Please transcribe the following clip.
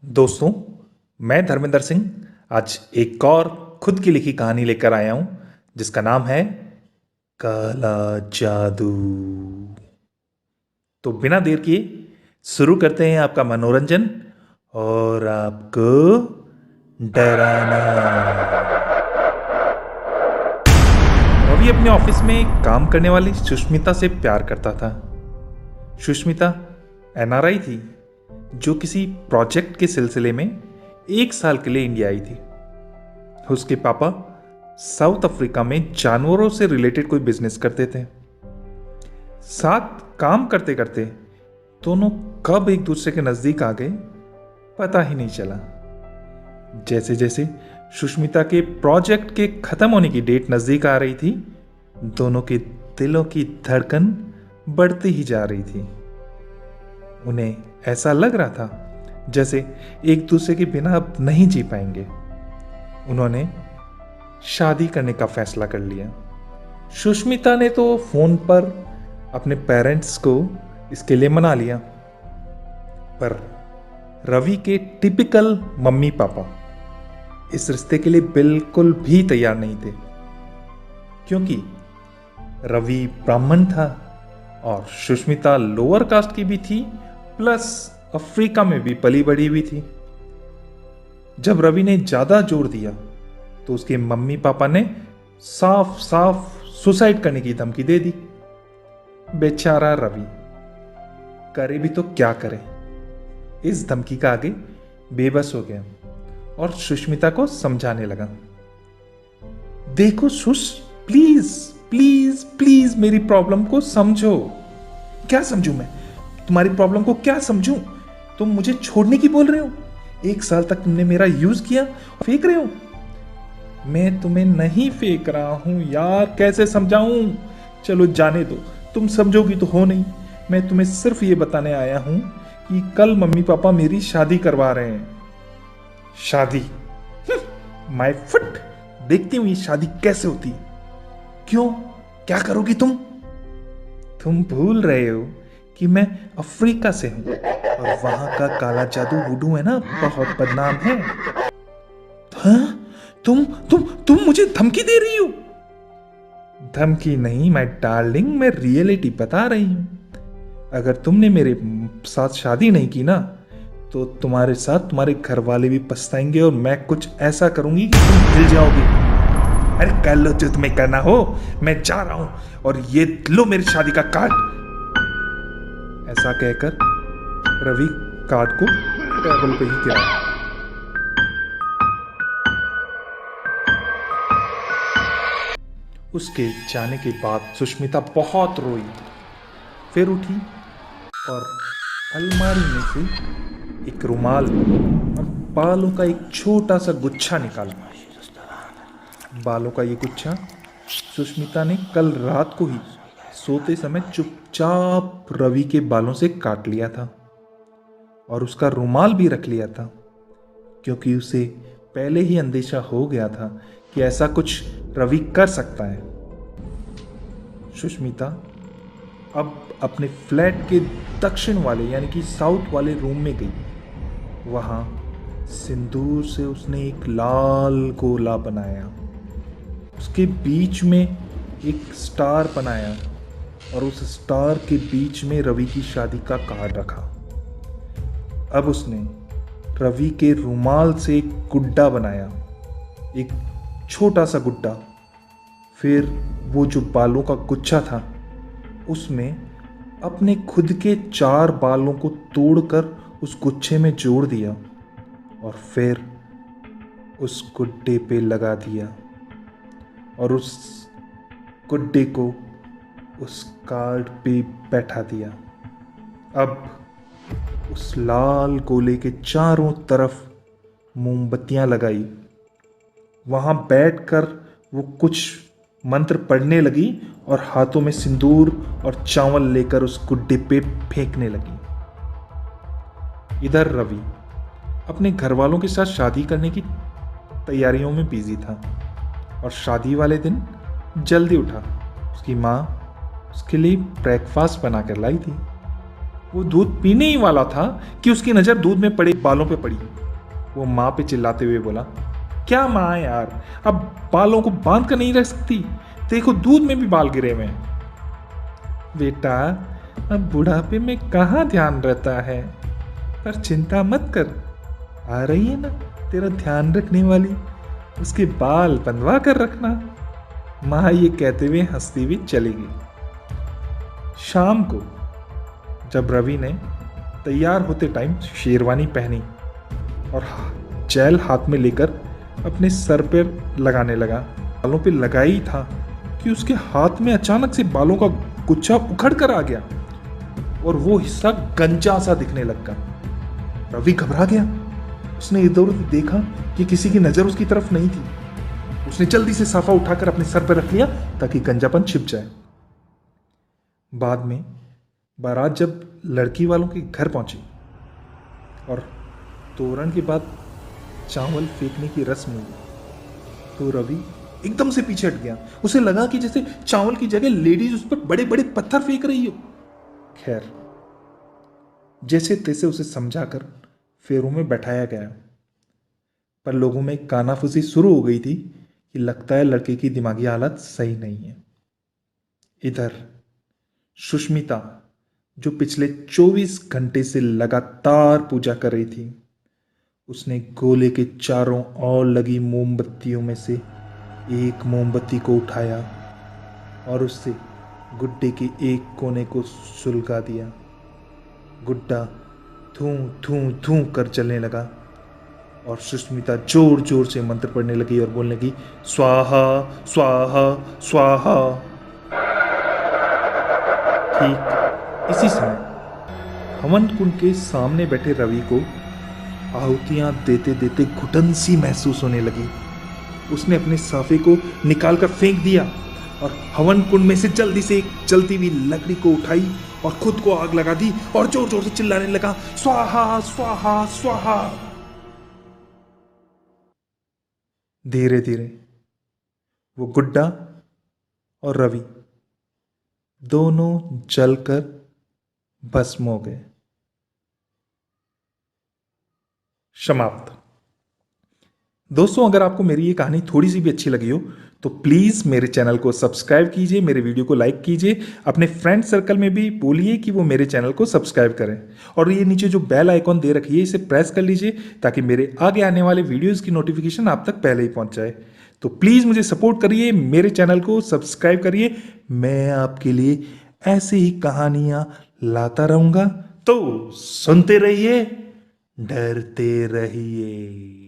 दोस्तों, मैं धर्मेंद्र सिंह आज एक और खुद की लिखी कहानी लेकर आया हूं जिसका नाम है काला जादू। तो बिना देर किए शुरू करते हैं आपका मनोरंजन और आपको डराना। रवि अपने ऑफिस में काम करने वाली सुष्मिता से प्यार करता था। सुष्मिता एनआरआई थी जो किसी प्रोजेक्ट के सिलसिले में 1 साल के लिए इंडिया आई थी। उसके पापा साउथ अफ्रीका में जानवरों से रिलेटेड कोई बिजनेस करते थे। साथ काम करते करते दोनों कब एक दूसरे के नजदीक आ गए पता ही नहीं चला। जैसे जैसे सुष्मिता के प्रोजेक्ट के खत्म होने की डेट नजदीक आ रही थी, दोनों के दिलों की धड़कन बढ़ती ही जा रही थी। उन्हें ऐसा लग रहा था जैसे एक दूसरे के बिना अब नहीं जी पाएंगे। उन्होंने शादी करने का फैसला कर लिया। सुष्मिता ने तो फोन पर अपने पेरेंट्स को इसके लिए मना लिया, पर रवि के टिपिकल मम्मी पापा इस रिश्ते के लिए बिल्कुल भी तैयार नहीं थे, क्योंकि रवि ब्राह्मण था और सुष्मिता लोअर कास्ट की भी थी, प्लस अफ्रीका में भी पली बढ़ी हुई थी। जब रवि ने ज्यादा जोर दिया तो उसके मम्मी पापा ने साफ साफ सुसाइड करने की धमकी दे दी। बेचारा रवि करे भी तो क्या करे, इस धमकी का आगे बेबस हो गया और सुष्मिता को समझाने लगा, देखो सुष, प्लीज प्लीज प्लीज मेरी प्रॉब्लम को समझो। क्या समझूं मैं तुम्हारी प्रॉब्लम को? क्या समझूं? तुम मुझे छोड़ने की बोल रहे हो? 1 साल तक तुमने मेरा यूज किया, फेंक रहे हो? मैं तुम्हें नहीं फेंक रहा हूं यार, कैसे समझाऊं? चलो जाने दो, तुम समझोगी तो हो नहीं। मैं तुम्हें सिर्फ ये बताने आया हूं कि कल मम्मी पापा मेरी शादी करवा रहे हैं। शादी? माय फुट, देखती हूं ये शादी कैसे होती है। क्यों, क्या करोगी तुम? तुम भूल रहे हो कि मैं अफ्रीका से हूं और वहां का काला जादू वुडू है ना, बहुत बदनाम है। हाँ? तुम मुझे धमकी दे रही हो? धमकी नहीं माय डार्लिंग, मैं रियलिटी बता रही हूं। अगर तुमने मेरे साथ शादी नहीं की ना, तो तुम्हारे साथ तुम्हारे घर वाले भी पछताएंगे और मैं कुछ ऐसा करूंगी कि तुम हिल जाओगी। अरे कर लो जो तुम्हें करना हो, मैं जा रहा हूं और ये लो मेरी शादी का कार्ड। ऐसा कहकर रवि कार्ड को टेबल पे ही गिराया। उसके जाने के बाद सुष्मिता बहुत रोई, फिर उठी और अलमारी में से एक रुमाल और बालों का एक छोटा सा गुच्छा निकाला। बालों का ये गुच्छा सुष्मिता ने कल रात को ही सोते समय चुपचाप रवि के बालों से काट लिया था और उसका रुमाल भी रख लिया था, क्योंकि उसे पहले ही अंदेशा हो गया था कि ऐसा कुछ रवि कर सकता है। सुष्मिता अब अपने फ्लैट के दक्षिण वाले यानी कि साउथ वाले रूम में गई। वहां सिंदूर से उसने एक लाल गोला बनाया, उसके बीच में एक स्टार बनाया और उस स्टार के बीच में रवि की शादी का कार्ड रखा। अब उसने रवि के रुमाल से एक गुड्डा बनाया, एक छोटा सा गुड्डा। फिर वो जो बालों का गुच्छा था उसमें अपने खुद के 4 बालों को तोड़कर उस गुच्छे में जोड़ दिया और फिर उस गुड्डे पे लगा दिया और उस गुड्डे को उस कार्ड पे बैठा दिया। अब उस लाल गोले के चारों तरफ मोमबत्तियां लगाई। वहां बैठकर वो कुछ मंत्र पढ़ने लगी और हाथों में सिंदूर और चावल लेकर उस गुड्डे पे फेंकने लगी। इधर रवि अपने घर वालों के साथ शादी करने की तैयारियों में बिजी था और शादी वाले दिन जल्दी उठा। उसकी माँ उसके लिए ब्रेकफास्ट बना कर लाई थी। वो दूध पीने ही वाला था कि उसकी नज़र दूध में पड़े बालों पे पड़ी। वो माँ पे चिल्लाते हुए बोला, क्या माँ यार, अब बालों को बांध कर नहीं रख सकती? देखो दूध में भी बाल गिरे हुए हैं। बेटा, अब बुढ़ापे में कहाँ ध्यान रहता है, पर चिंता मत कर, आ रही है ना तेरा ध्यान रखने वाली, उसके बाल बंधवा कर रखना। माँ ये कहते हुए हंसती हुई चली गई। शाम को जब रवि ने तैयार होते टाइम शेरवानी पहनी और जेल हाथ में लेकर अपने सर पर लगाने लगा, बालों पे लगाई ही था कि उसके हाथ में अचानक से बालों का गुच्छा उखड़ कर आ गया और वो हिस्सा गंजा सा दिखने लगा। रवि घबरा गया। उसने इधर उधर देखा कि किसी की नजर उसकी तरफ नहीं थी। उसने जल्दी से साफा उठाकर अपने सर पर रख लिया ताकि गंजापन छिप जाए। बाद में बारात जब लड़की वालों के घर पहुंची और तोरण के बाद चावल फेंकने की रस्म हुई, तो रवि एकदम से पीछे हट गया। उसे लगा कि जैसे चावल की जगह लेडीज उस पर बड़े बड़े पत्थर फेंक रही हो। खैर, जैसे तैसे उसे समझाकर फेरों में बैठाया गया, पर लोगों में कानाफूसी शुरू हो गई थी कि लगता है लड़के की दिमागी हालत सही नहीं है। इधर सुष्मिता, जो पिछले 24 घंटे से लगातार पूजा कर रही थी, उसने गोले के चारों ओर लगी मोमबत्तियों में से एक मोमबत्ती को उठाया और उससे गुड्डे के एक कोने को सुलगा दिया। गुड्डा थू थू थू कर चलने लगा और सुष्मिता जोर जोर से मंत्र पढ़ने लगी और बोलने लगी, स्वाहा स्वाहा स्वाहा। ठीक इसी समय हवन कुंड के सामने बैठे रवि को आहुतियां देते देते घुटन सी महसूस होने लगी। उसने अपने साफे को निकालकर फेंक दिया और हवन कुंड में से जल्दी से एक जलती हुई लकड़ी को उठाई और खुद को आग लगा दी और जोर जोर से चिल्लाने लगा, स्वाहा स्वाहा स्वाहा। धीरे धीरे वो गुड्डा और रवि दोनों जलकर भस्म हो गए। समाप्त। दोस्तों, अगर आपको मेरी ये कहानी थोड़ी सी भी अच्छी लगी हो तो प्लीज़ मेरे चैनल को सब्सक्राइब कीजिए, मेरे वीडियो को लाइक कीजिए, अपने फ्रेंड सर्कल में भी बोलिए कि वो मेरे चैनल को सब्सक्राइब करें और ये नीचे जो बेल आइकॉन दे रखी है इसे प्रेस कर लीजिए ताकि मेरे आगे आने वाले वीडियोज़ की नोटिफिकेशन आप तक पहले ही पहुंच जाए। तो प्लीज़ मुझे सपोर्ट करिए, मेरे चैनल को सब्सक्राइब करिए। मैं आपके लिए ऐसी ही कहानियाँ लाता रहूँगा, तो सुनते रहिए, डरते रहिए।